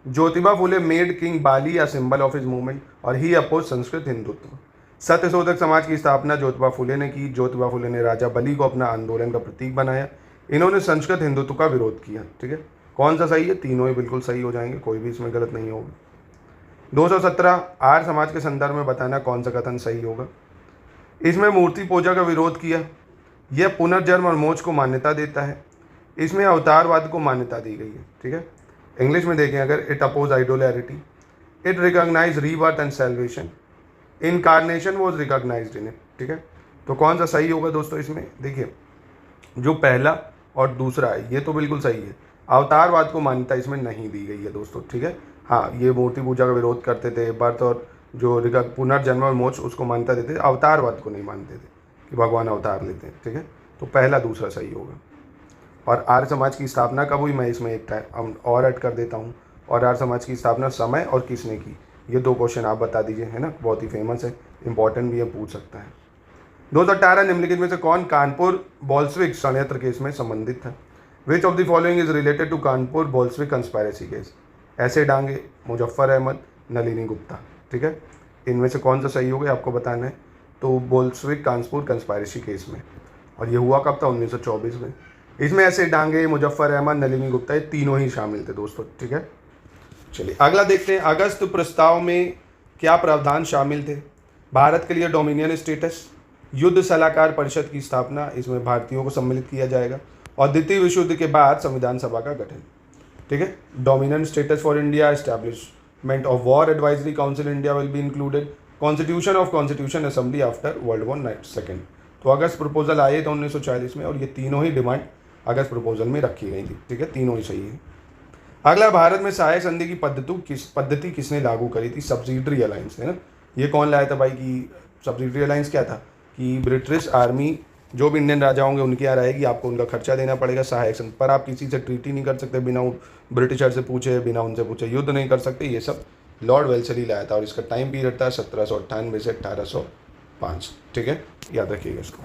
Jyotiba Phule made king Bali a symbol of his movement और ही अपोज संस्कृत हिंदुत्व। सत्यशोधक समाज की स्थापना ज्योतिबा फुले ने की। ज्योतिबा फुले ने राजा बली को अपना आंदोलन का प्रतीक बनाया। इन्होंने संस्कृत हिंदुत्व का विरोध किया, ठीक है। कौन सा सही है? तीनों ही बिल्कुल सही हो जाएंगे, कोई भी इसमें गलत नहीं होगा। 217 आर्य समाज के संदर्भ में बताना कौन सा कथन सही होगा। इसमें मूर्ति पूजा का विरोध किया। यह पुनर्जन्म और मोक्ष को मान्यता देता है। इसमें अवतारवाद को मान्यता दी गई है, ठीक है। इंग्लिश में देखें अगर, it oppose idolatry, it recognize rebirth and salvation, incarnation was recognised in it, ठीक है। तो कौन सा सही होगा दोस्तों इसमें? देखिए जो पहला और दूसरा है ये तो बिल्कुल सही है। अवतारवाद को मान्यता इसमें नहीं दी गई है दोस्तों, ठीक है। हाँ, ये मूर्ति पूजा का विरोध करते थे, बर्थ और जो पुनर्जन्म और मोक्ष उसको मान्यता देते थे, अवतारवाद को नहीं मानते थे कि भगवान अवतार लेते हैं, ठीक है। तो पहला दूसरा सही होगा। और आर्य समाज की स्थापना कब हुई, मैं इसमें एक टाइम और ऐड कर देता हूँ। और आर्य समाज की स्थापना समय और किसने की, ये 2 क्वेश्चन आप बता दीजिए, है ना। बहुत ही फेमस है, इंपॉर्टेंट भी है, पूछ सकता है। 218 निम्नलिखित में से कौन कानपुर बोल्शविक षड्यंत्र केस में संबंधित था? Which of the following is related to Kanpur Bolshevik conspiracy case? ऐसे डांगे, मुजफ्फर अहमद, नलिनी गुप्ता, ठीक है। इनमें से कौन सा सही होगा आपको बताना है। तो बोल्शविक कानपुर कंस्पायरेसी केस में, और ये हुआ कब था? 1924 में। इसमें ऐसे डांगे, मुजफ्फर अहमद, नलिनी गुप्ता, ये तीनों ही शामिल थे दोस्तों, ठीक है। चलिए अगला देखते हैं। अगस्त प्रस्ताव में क्या प्रावधान शामिल थे? भारत के लिए डोमिनियन स्टेटस, युद्ध सलाहकार परिषद की स्थापना, इसमें भारतीयों को सम्मिलित किया जाएगा, और द्वितीय विश्व युद्ध के बाद संविधान सभा का गठन, ठीक है। Dominion status for India, establishment of war advisory council India will be included, constitution of constitution assembly after world war II। तो अगस्त प्रपोजल आए थे 1940 में, और ये तीनों ही डिमांड अगस्त प्रपोजल में रखी गई थी, ठीक है। तीनों ही सही है। अगला, भारत में सहायक संधि की पद्धति किसने लागू करी थी? सब्सिडरी अलायंस, है ना। ये कौन लाया था भाई? कि सब्सिडरी अलायंस क्या था कि ब्रिटिश आर्मी जो भी इंडियन राजा होंगे उनके यहाँ रहेगी, आपको उनका खर्चा देना पड़ेगा, सहायक संधि पर आप किसी से ट्रीटी नहीं कर सकते बिना ब्रिटिशर से पूछे, बिना उनसे पूछे युद्ध नहीं कर सकते। ये सब लॉर्ड वेल्सली लाया था, और इसका टाइम पीरियड था 1798 से 1805, ठीक है, याद रखिएगा इसको।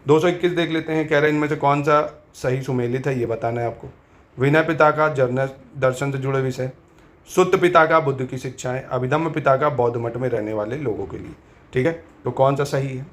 221 देख लेते हैं। कह रहे हैं इनमें से कौन सा सही सुमेलित है, ये बताना है आपको। विनय पिता का जर्नल दर्शन से जुड़े विषय, सुत्त पिता का बुद्ध की शिक्षाएं, अभिधम्म पिता का बौद्ध मठ में रहने वाले लोगों के लिए, ठीक है। तो कौन सा सही है?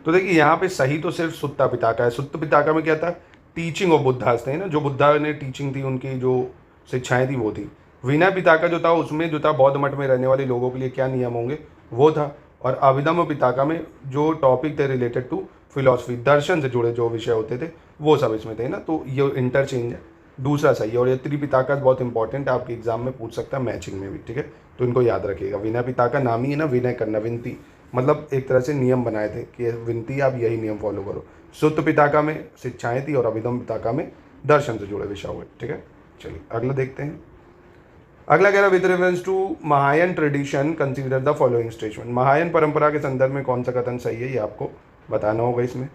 तो देखिए यहाँ पे सही तो सिर्फ सुत्ता पिता का है। सुत्त पिता का में क्या था? टीचिंग ऑफ बुद्धास थे ना, जो बुद्धा ने टीचिंग थी, उनकी जो शिक्षाएं थी वो थी। विनय पिता का जो था उसमें जो था बौद्ध मठ में रहने वाले लोगों के लिए क्या नियम होंगे वो था। और अभिधम्म पिता का में जो टॉपिक थे रिलेटेड टू फिलॉसफी, दर्शन से जुड़े जो विषय होते थे वो सब इसमें थे ना। तो ये इंटरचेंज है, दूसरा सही है। और ये त्रिपिताका बहुत इंपॉर्टेंट है, आपके एग्जाम में पूछ सकता है, मैचिंग में भी, ठीक है। तो इनको याद रखिएगा। विनय पिताका नाम ही है ना, विनय करना, विनती, मतलब एक तरह से नियम बनाए थे कि विनती आप यही नियम फॉलो करो। सुत्त पिताका में शिक्षाएं थी और अभिधम्म पिताका में दर्शन से जुड़े विषय हुए, ठीक है। चलिए अगला देखते हैं। अगला कह रहा है with reference to Mahayana tradition consider the following statement. Mahayana परंपरा के संदर्भ में कौन सा कथन सही है, ये आपको बताना होगा।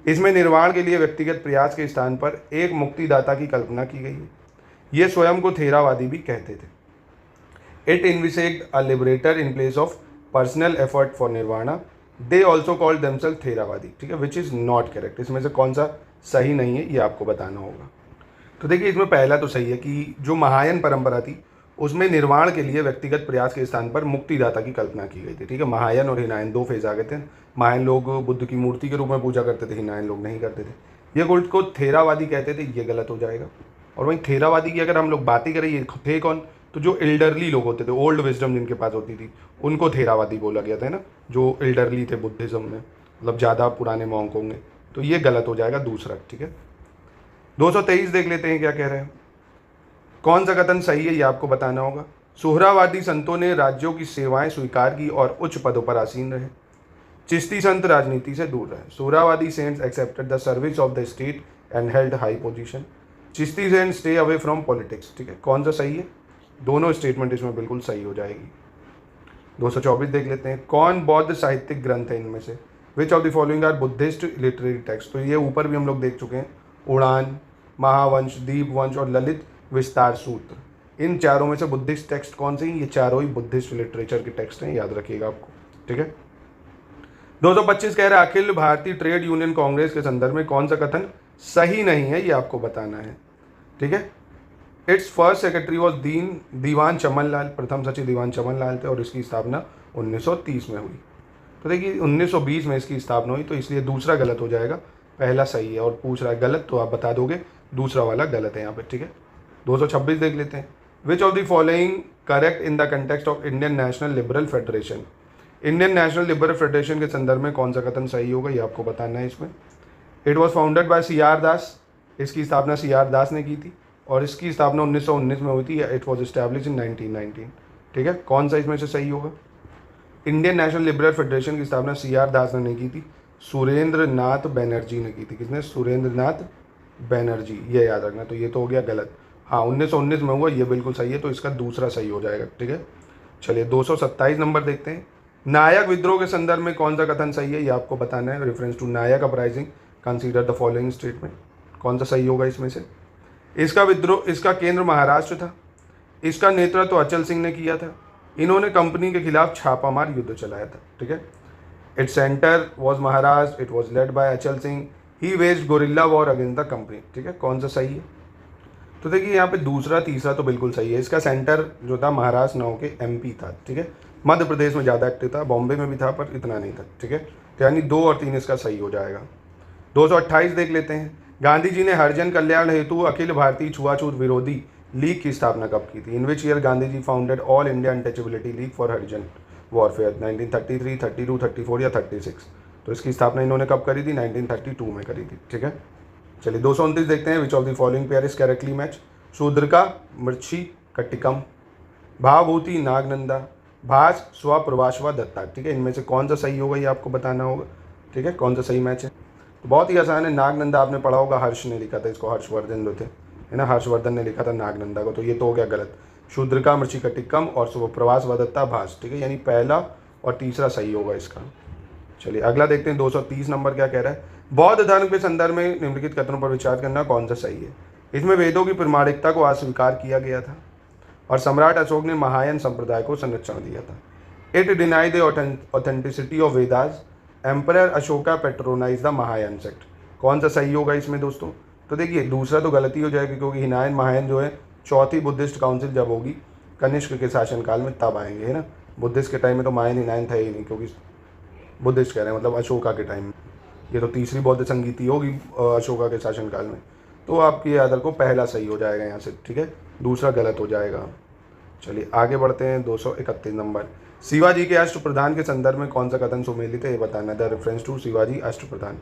इसमें निर्वाण के लिए व्यक्तिगत प्रयास के स्थान पर एक मुक्तिदाता की कल्पना की गई है। ये स्वयं को थेरावादी भी कहते थे। It envisaged a liberator in place of personal effort for nirvana, they also called themselves Theravadi, ठीक है, विच इज़ नॉट करेक्ट। इसमें से कौन सा सही नहीं है ये आपको बताना होगा। तो देखिए इसमें पहला तो सही है कि जो महायान परंपरा थी उसमें निर्वाण के लिए व्यक्तिगत प्रयास के स्थान पर मुक्तिदाता की कल्पना की गई थी, ठीक है। महायान और हिनायन दो फेज आ गए थे। महायान लोग बुद्ध की मूर्ति के रूप में पूजा करते थे, हिनायन लोग नहीं करते थे। ये गुल्ट को थेरावादी कहते थे, ये गलत हो जाएगा। और वहीं थेरावादी की अगर हम लोग बात ही करें, ये थे कौन? तो जो एल्डरली लोग होते थे, ओल्ड विजडम जिनके पास होती थी, उनको थेरावादी बोला गया था ना, जो एल्डरली थे बुद्धिज्म में, मतलब ज़्यादा पुराने मॉन्क होंगे। तो ये गलत हो जाएगा दूसरा, ठीक है। 223 देख लेते हैं क्या कह रहे हैं। कौन सा कथन सही है ये आपको बताना होगा। सुहरावादी संतों ने राज्यों की सेवाएं स्वीकार की और उच्च पदों पर आसीन रहे। चिश्ती संत राजनीति से दूर रहे। Suhrawardi saints accepted the service of the state and held high position. Chishtis and stay away from politics, ठीक है, कौन सा सही है? दोनों स्टेटमेंट इसमें बिल्कुल सही हो जाएगी। 224 देख लेते हैं, कौन बौद्ध साहित्यिक ग्रंथ है इनमें से? Which of the following are Buddhist literary text? तो ये ऊपर भी हम लोग देख चुके हैं, उड़ान, महावंश, दीपवंश और ललित विस्तार सूत्र। इन चारों में से बुद्धिस्ट टेक्स्ट कौन से हैं? ये चारों ही बुद्धिस्ट लिटरेचर के टेक्स्ट हैं, याद रखिएगा आपको, ठीक है। 225 कह रहा है अखिल भारतीय ट्रेड यूनियन कांग्रेस के संदर्भ में कौन सा कथन सही नहीं है, ये आपको बताना है, ठीक है। इट्स फर्स्ट सेक्रेटरी वॉज दीवान चमन लाल, प्रथम सचिव दीवान चमन लाल थे और इसकी स्थापना 1930 में हुई। तो देखिए 1920 में इसकी स्थापना हुई, तो इसलिए दूसरा गलत हो जाएगा, पहला सही है। और पूछ रहा है गलत, तो आप बता दोगे दूसरा वाला गलत है यहाँ पे, ठीक है। 226 देख लेते हैं, which of the following correct in the context of Indian national liberal federation? Indian national liberal federation के संदर्भ में कौन सा कथन सही होगा, ये आपको बताना है इसमें। It was founded by C R. Das, इसकी स्थापना सी.आर. दास ने की थी और इसकी स्थापना 1919 में हुई थी। इट वॉज एस्टैब्लिश इन 1919, ठीक है। कौन सा इसमें से सही होगा? इंडियन नेशनल लिबरल फेडरेशन की स्थापना सी.आर. दास ने नहीं की थी, सुरेंद्र नाथ बनर्जी ने की थी। किसने? सुरेंद्र नाथ बनर्जी, ये याद रखना। तो ये तो हो गया गलत। हाँ, 1919 में हुआ, ये बिल्कुल सही है, तो इसका दूसरा सही हो जाएगा, ठीक है। चलिए 227 नंबर देखते हैं, नायक विद्रोह के संदर्भ में कौन सा कथन सही है, ये आपको बताना है। Reference to Naik uprising consider the following statement, कौन सा सही होगा इसमें से? इसका विद्रोह, इसका केंद्र महाराष्ट्र था, इसका नेतृत्व अचल सिंह ने किया था, इन्होंने कंपनी के खिलाफ छापामार युद्ध चलाया था, ठीक है। Its centre was Maharashtra, it was led by Achal Singh, he waged guerrilla war against the company, ठीक है। कौन सा सही है? तो देखिए यहाँ पे दूसरा तीसरा तो बिल्कुल सही है। इसका सेंटर जो था महाराष्ट्र ना होके एमपी था, ठीक है। मध्य प्रदेश में ज़्यादा एक्टिव था, बॉम्बे में भी था पर इतना नहीं था, ठीक है। तो यानी 2 और 3 इसका सही हो जाएगा। 228 देख लेते हैं, गांधी जी ने हरिजन कल्याण हेतु अखिल भारतीय छुआछूत विरोधी लीग की स्थापना कब की थी? In which year Gandhi ji founded all India untouchability league for Harijan warfare? 1933, 32, 34 या 36? तो इसकी स्थापना इन्होंने कब करी थी? 1932 में करी थी, ठीक है। चलिए 229 देखते हैं, which of the following pair is correctly match? Shudraka Mrichchhakatikam, Bhavabhuti Nagananda, Bhasa Swapnavasavadatta, ठीक है। इनमें से कौन सा सही होगा, ये आपको बताना होगा, ठीक है। कौन सा सही मैच है? तो बहुत ही आसान है, नागनंदा आपने पढ़ा होगा, हर्ष ने लिखा था इसको, हर्षवर्धन जो थे, है ना, हर्षवर्धन ने लिखा था नागनंदा को, तो ये तो हो गया गलत। शूद्रका मृक्षी कट्टिकम और स्वप्रभाषवा दत्ता भास, ठीक है, यानी पहला और तीसरा सही होगा इसका। चलिए अगला देखते हैं, 230 नंबर क्या कह रहा है, बौद्ध धर्म के संदर्भ में निम्नलिखित कथनों पर विचार करना कौन सा सही है? इसमें वेदों की प्रामाणिकता को अस्वीकार किया गया था और सम्राट अशोक ने महायान संप्रदाय को संरक्षण दिया था। It deny the authenticity of Vedas, emperor Ashoka patronise the Mahayana sect. कौन सा सही होगा इसमें दोस्तों? तो देखिए दूसरा तो गलती हो जाएगी, क्योंकि हिनायन महायान जो है चौथी बुद्धिस्ट काउंसिल जब होगी कनिष्क के शासनकाल में तब आएंगे, है ना। बुद्धिस्ट के टाइम में तो महायान हिनायन था ही नहीं, क्योंकि बुद्धिस्ट कह रहे हैं मतलब अशोका के टाइम में। ये तो तीसरी बौद्ध संगीति होगी अशोका के शासनकाल में, तो आपके आदर को पहला सही हो जाएगा यहाँ से, ठीक है, दूसरा गलत हो जाएगा। चलिए आगे बढ़ते हैं, 231 नंबर, शिवाजी के अष्टप्रधान के संदर्भ में कौन सा कथन सुमेलित है, ये बताना है। The reference to Shivaji Ashtapradhan,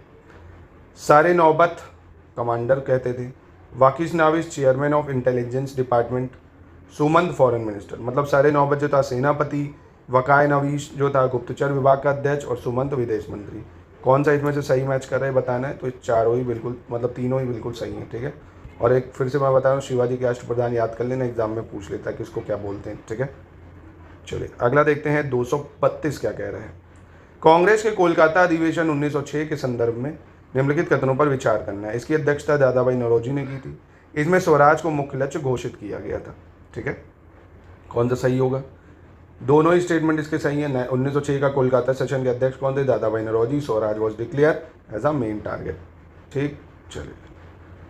Sar Naubat commander कहते थे, Waqia Navis chairman of intelligence department, Sumant foreign minister, मतलब सारे नौबत जो था सेनापति, वकाय नवीश जो था गुप्तचर विभाग का अध्यक्ष और सुमंत विदेश मंत्री। कौन सा इसमें से सही मैच कर रहे हैं बताना है। तो चारों ही बिल्कुल, मतलब तीनों ही बिल्कुल सही हैं, ठीक है। और एक फिर से मैं बता रहा हूँ, शिवाजी के अष्टप्रधान याद कर लेना, एग्जाम में पूछ लेता है कि इसको क्या बोलते हैं, ठीक है। चलिए अगला देखते हैं, 232 क्या कह रहे हैं, कांग्रेस के कोलकाता अधिवेशन 1906 के संदर्भ में निम्नलिखित कथनों पर विचार करना है। इसकी अध्यक्षता दादाभाई नौरोजी ने की थी। इसमें स्वराज को मुख्य लक्ष्य घोषित किया गया था, ठीक है। कौन सा सही होगा? दोनों ही स्टेटमेंट इसके सही है। 1906 का कोलकाता सेशन के अध्यक्ष कौन थे? Dadabhai Naoroji. Swaraj was declare as a main target, ठीक। चलिए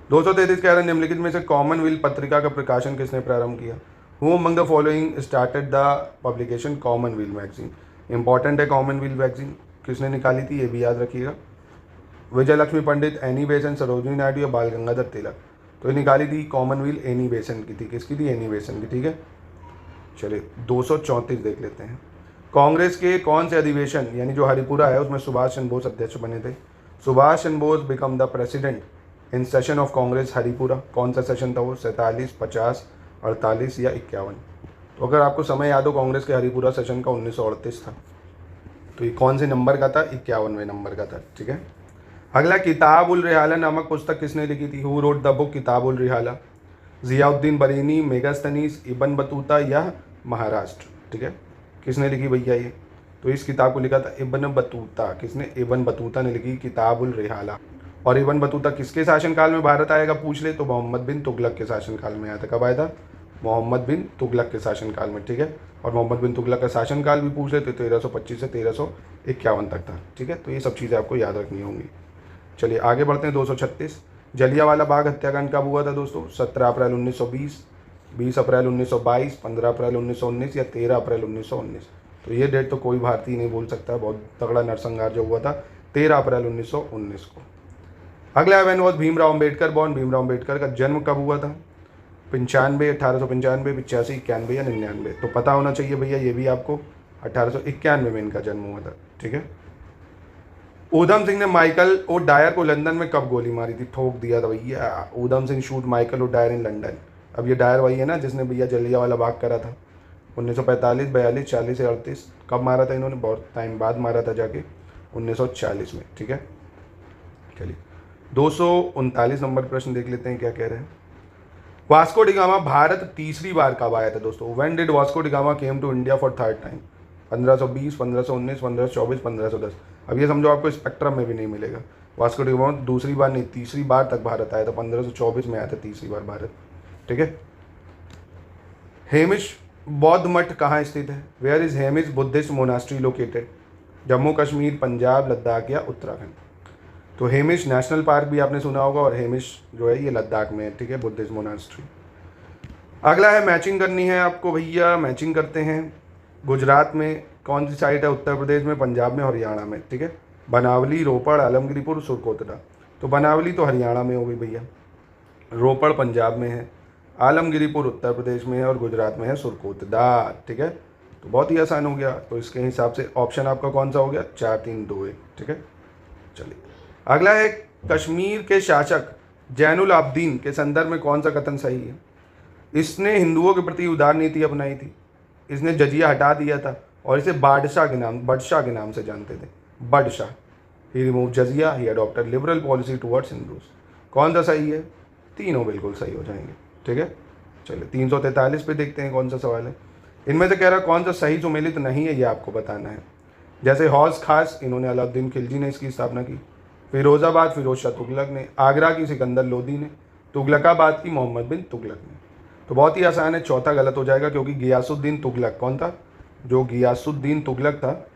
233 कह रहे हैं, निम्नलिखित में से कॉमनवेल्थ पत्रिका का प्रकाशन किसने प्रारंभ किया? Who among the following started the publication Commonwealth magazine? Important है कॉमनवेल्थ मैगजीन, किसने निकाली थी ये भी याद रखिएगा। विजय लक्ष्मी पंडित, एनी बेसेंट, सरोजिनी नायडू या बाल गंगाधर तिलक? तो ये निकाली थी कॉमनवेल्थ एनी बेसेंट की थी। किसकी थी? एनी बेसेंट की, ठीक है। चलिए 234 देख लेते हैं, कांग्रेस के कौन से अधिवेशन यानी जो हरिपुरा है उसमें सुभाष चंद्र बोस अध्यक्ष बने थे? Subhash Chandra Bose become the president in session of Congress Haripura. कौन सा सेशन था वो? 47, 50, 48 या 51? तो अगर आपको समय याद हो, कांग्रेस के हरिपुरा सेशन का 1938 था। तो ये कौन से नंबर का था? 51वें नंबर का था, ठीक है। अगला, किताब उल रिहाला नामक पुस्तक किसने लिखी थी? हु रोट द बुक किताब उल रिहाला? जियाउद्दीन बरीनी, मेगास्थनीज, इब्न बतूता या महाराष्ट्र? ठीक है, किसने लिखी भैया ये? तो इस किताब को लिखा था इब्न बतूता। किसने? इब्न बतूता ने लिखी किताब उल रिहाला। और इब्न बतूता किसके शासनकाल में भारत आएगा पूछ ले तो मोहम्मद बिन तुगलक के शासनकाल में आया था। कब आया था? मोहम्मद बिन तुगलक के शासनकाल में। ठीक है, और मोहम्मद बिन तुगलक का शासनकाल भी पूछ ले तो 1325 से 1351 तक था। ठीक है, तो ये सब चीज़ें आपको याद रखनी होंगी। चलिए आगे बढ़ते हैं। 236, जलियांवाला बाग हत्याकांड कब हुआ था दोस्तों? 17 अप्रैल 1920, 20 अप्रैल 1922, 15 अप्रैल 1919 या 13 अप्रैल 1919? तो ये डेट तो कोई भारतीय नहीं बोल सकता। बहुत तगड़ा नरसंहार जो हुआ था 13 अप्रैल 1919 को। अगला, when was Bhimrao Ambedkar born? Bhimrao Ambedkar का जन्म कब हुआ था? 95, 1895, 85, 91 या 99? तो पता होना चाहिए भैया ये भी आपको। 1891 में इनका जन्म हुआ था। ठीक है। ऊधम सिंह ने माइकल ओ डायर को लंदन में कब गोली मारी थी? ठोक दिया था भैया। Udham Singh shoot Michael O Dwyer in London. अब ये डायर वही है ना जिसने भैया जलियांवाला बाग करा था 1945, 42, 40 या 38? कब मारा था इन्होंने? बहुत टाइम बाद मारा था जाके, 1940 में। ठीक है, चलिए 239 नंबर प्रश्न देख लेते हैं क्या कह रहे हैं। वास्को डिगामा भारत तीसरी बार कब आया था दोस्तों? When did Vasco da Gama came to India for third time? 1520, 1519, 1524, 1510? अब ये समझो आपको स्पेक्ट्रम में भी नहीं मिलेगा। वास्को डिगामा दूसरी बार नहीं तीसरी बार तक भारत आया था। 1524 में आया था तीसरी बार भारत। ठीक है। हेमिश बौद्ध मठ कहाँ स्थित है? Where is Hemis Buddhist monastery located? Jammu Kashmir, Punjab, Ladakh या उत्तराखंड? तो हेमिश नेशनल पार्क भी आपने सुना होगा और हेमिश जो है ये लद्दाख में है। ठीक है, बुद्धिस्ट मोनास्ट्री। अगला है, मैचिंग करनी है आपको भैया। मैचिंग करते हैं। गुजरात में कौन सी साइट है? उत्तर प्रदेश में, पंजाब में, हरियाणा में? ठीक है, बनावली, रोपड़, आलमगीरपुर, सुरकोतरा? तो बनावली तो हरियाणा में हो गई भैया, रोपड़ पंजाब में है, आलमगीरपुर उत्तर प्रदेश में है और गुजरात में है सुरकोतरा। ठीक है, तो बहुत ही आसान हो गया। तो इसके हिसाब से ऑप्शन आपका कौन सा हो गया? 4, 3, 2, 1। ठीक है, चलिए अगला है, कश्मीर के शासक जैनुल आब्दीन के संदर्भ में कौन सा कथन सही है? इसने हिंदुओं के प्रति उदार नीति अपनाई थी, इसने जजिया हटा दिया था और इसे बडशाह के नाम से जानते थे। Budshah. He remove jizya, he adopted liberal policy towards Hindus. कौन सा सही है? तीनों बिल्कुल सही हो जाएंगे। ठीक है, चलिए 343 पे देखते हैं कौन सा सवाल है। इनमें से कह रहा कौन सा सही सुमेलित नहीं है ये आपको बताना है। जैसे हौस खास, इन्होंने अलाउद्दीन खिलजी ने इसकी स्थापना की। फिरोजाबाद, फिरोज शाह तुगलक ने। आगरा की सिकंदर लोदी ने। तुगलकाबाद की मोहम्मद बिन तुगलक ने। तो बहुत ही आसान है, चौथा गलत हो जाएगा क्योंकि गियासुद्दीन तुगलक कौन था? जो गियासुद्दीन तुगलक था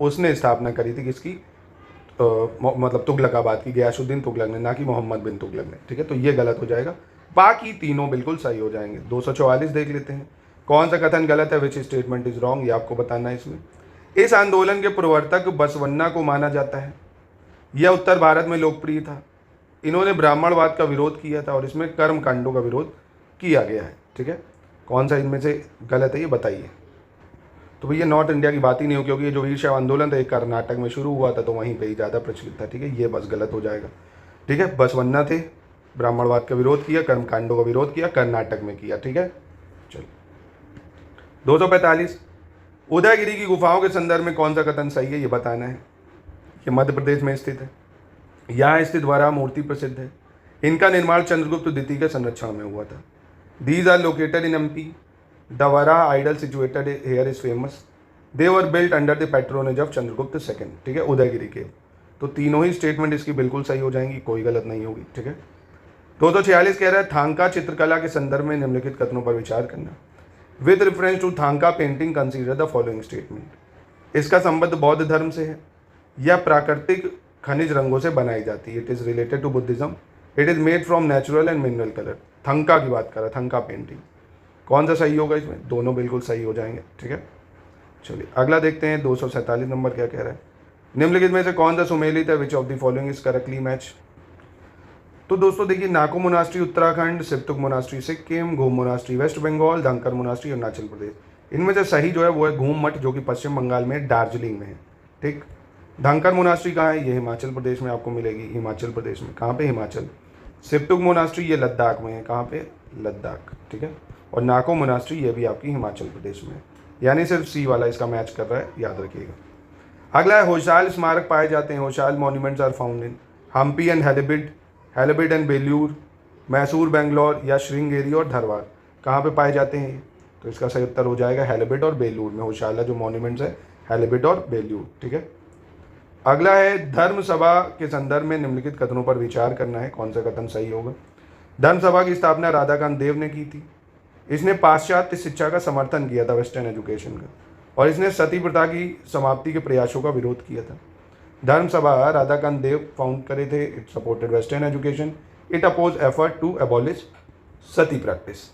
उसने स्थापना करी थी किसकी? मतलब तुगलकाबाद की, गियासुद्दीन तुगलक ने, ना कि मोहम्मद बिन तुगलक ने। ठीक है, तो ये गलत हो जाएगा। बाकी तीनों बिल्कुल सही हो जाएंगे। 244 देख लेते हैं। कौन सा कथन गलत है? Which statement is wrong? ये आपको बताना है इसमें। इस आंदोलन के प्रवर्तक बसवन्ना को माना जाता है। यह उत्तर भारत में लोकप्रिय था। इन्होंने ब्राह्मणवाद का विरोध किया था और इसमें कर्म कांडों का विरोध किया गया है। ठीक है, कौन सा इनमें से गलत है ये बताइए। तो भैया नॉर्थ इंडिया की बात ही नहीं हो क्योंकि ये जो वीर शैव आंदोलन था ये कर्नाटक में शुरू हुआ था तो वहीं पे ही ज़्यादा प्रचलित था। ठीक है, ये बस गलत हो जाएगा। ठीक है, बसवन्ना थे, ब्राह्मणवाद का विरोध किया, कर्मकांडों का विरोध किया, कर्नाटक में किया। ठीक है, चलो 245, उदयगिरी की गुफाओं के संदर्भ में कौन सा कथन सही है ये बताना है। ये मध्य प्रदेश में स्थित है। यहाँ स्थित वराह मूर्ति प्रसिद्ध है। इनका निर्माण चंद्रगुप्त द्वितीय के संरक्षण में हुआ था। These are located in MP. The Varaha idol situated here is famous. They were built under the patronage of Chandragupta second. ठीक है, उदयगिरी के। तो तीनों ही स्टेटमेंट इसकी बिल्कुल सही हो जाएंगी, कोई गलत नहीं होगी। ठीक है, 246 कह रहा है, थांका चित्रकला के संदर्भ में निम्नलिखित कथनों पर विचार करना। With reference to thangka painting consider the following statement. इसका संबंध बौद्ध धर्म से है। यह प्राकृतिक खनिज रंगों से बनाई जाती है। It is related to Buddhism. It is made from natural and mineral colour. Thangka की बात कर रहा है, थंका पेंटिंग। कौन सा सही होगा इसमें? दोनों बिल्कुल सही हो जाएंगे। ठीक है, चलिए अगला देखते हैं। 247 नंबर क्या कह रहा है। निम्नलिखित में से कौन सा सुमेलित है? Which of the following is correctly match. तो दोस्तों देखिए, नाको मोनास्ट्री उत्तराखंड, सिप्तुक मोनास्ट्री सिक्किम, घूम मोनास्ट्री वेस्ट बंगाल, धनकर मोनास्ट्री अरुणाचल प्रदेश। इनमें से सही जो है वो है घूम मठ, जो कि पश्चिम बंगाल में दार्जिलिंग में है। ठीक, धनकर मोनास्ट्री कहाँ है? ये हिमाचल प्रदेश में आपको मिलेगी। हिमाचल प्रदेश में कहाँ पे? हिमाचल। सिप्तुक मोनास्ट्री ये लद्दाख में है। कहाँ पे? लद्दाख। ठीक है, और नाको मोनास्ट्री ये भी आपकी हिमाचल प्रदेश में है। यानी सिर्फ सी वाला इसका मैच कर रहा है, याद रखिएगा। अगला है, होशाल स्मारक पाए जाते हैं। Hoysala monuments are found in. Hampi and Halebid, Halebid and Belur, Mysore Bangalore या श्रृंगेरी और धरवाड़, कहाँ पे पाए जाते हैं ये? तो इसका सही उत्तर हो जाएगा हेलिबिड और बेल्यूर में। होशियाला जो मॉन्यूमेंट्स है हेलिबिड और बेल्यूर, ठीक है। अगला है धर्म सभा के संदर्भ में निम्नलिखित कथनों पर विचार करना है, कौन सा कथन सही होगा। धर्म सभा की स्थापना राधाकांत देव ने की थी। इसने पाश्चात्य शिक्षा का समर्थन किया था, वेस्टर्न एजुकेशन का, और इसने सती प्रथा की समाप्ति के प्रयासों का विरोध किया था। धर्म सभा राधाकांत देव फाउंड करे थे। It supported western education, it oppose effort to abolish sati practice.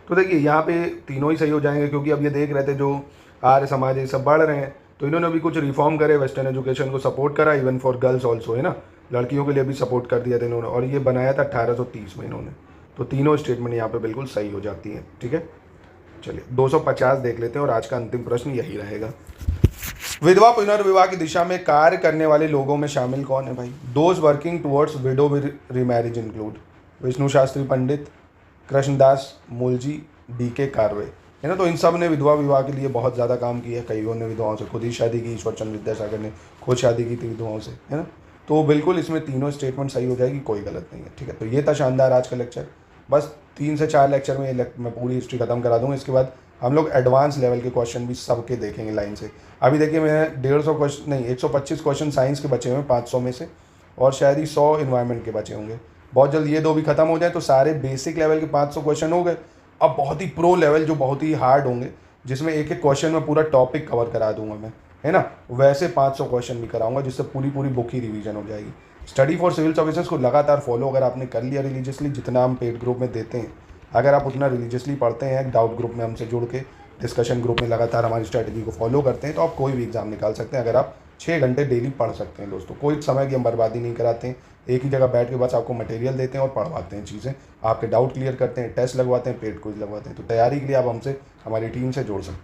तो देखिए यहाँ पे तीनों ही सही हो जाएंगे, क्योंकि अब ये देख रहे थे जो आर्य समाज ये सब बढ़ रहे हैं, तो इन्होंने भी कुछ रिफॉर्म करे, वेस्टर्न एजुकेशन को सपोर्ट करा, इवन फॉर गर्ल्स ऑल्सो, है ना, लड़कियों के लिए भी सपोर्ट कर दिया था इन्होंने, और ये बनाया था 1830 में इन्होंने। तो तीनों स्टेटमेंट यहाँ पे बिल्कुल सही हो जाती हैं, ठीक है। चलिए 250 देख लेते हैं और आज का अंतिम प्रश्न यही रहेगा। विधवा पुनर्विवाह की दिशा में कार्य करने वाले लोगों में शामिल कौन है भाई? Those working towards window remarriage include Vishnu Shastri Pandit, Krishnadas Mulji, DK Karve, है ना। तो इन सब ने विधवा विवाह के लिए बहुत ज़्यादा काम किया है। कईयों ने विधवाओं से खुद ही शादी की, ईश्वर चंद्र विद्यासागर ने खुद शादी की थी विधवाओं से, है ना। तो बिल्कुल इसमें तीनों स्टेटमेंट सही हो जाएगी, कोई गलत नहीं है, ठीक है। तो ये था शानदार आज का लेक्चर। बस 3 से 4 लेक्चर में मैं पूरी हिस्ट्री खत्म करा दूँगा। इसके बाद हम लोग एडवांस लेवल के क्वेश्चन भी सबके देखेंगे लाइन से। अभी देखिए मैं 150 क्वेश्चन नहीं 125 क्वेश्चन साइंस के बचे हुए हैं 500 में से, और शायद ही 100 इन्वायरमेंट के बचे होंगे। बहुत जल्द ये 2 भी खत्म हो जाए तो सारे बेसिक लेवल के 500 क्वेश्चन हो गए। अब बहुत ही प्रो लेवल जो बहुत ही हार्ड होंगे, जिसमें एक एक क्वेश्चन में पूरा टॉपिक कवर करा दूंगा मैं, है ना, वैसे 500 क्वेश्चन भी कराऊंगा, जिससे पूरी बुक ही रिवीजन हो जाएगी। स्टडी फॉर सिविल सर्विसेज को लगातार फॉलो अगर आपने कर लिया रिलीजियसली, जितना हम पेड ग्रुप में देते हैं, अगर आप उतना रिलीजियसली पढ़ते हैं, डाउट ग्रुप में हमसे जुड़ के डिस्कशन ग्रुप में लगातार हमारी स्ट्रैटेजी को फॉलो करते हैं, तो आप कोई भी एग्जाम निकाल सकते हैं। अगर आप 6 घंटे डेली पढ़ सकते हैं दोस्तों, कोई समय की हम बर्बादी नहीं कराते हैं। एक ही जगह बैठ के बस आपको मटेरियल देते हैं और पढ़वाते हैं चीज़ें, आपके डाउट क्लियर करते हैं, टेस्ट लगवाते हैं, पेड क्विज लगवाते हैं। तो तैयारी के लिए आप हमसे हमारी टीम से जुड़ सकते हैं।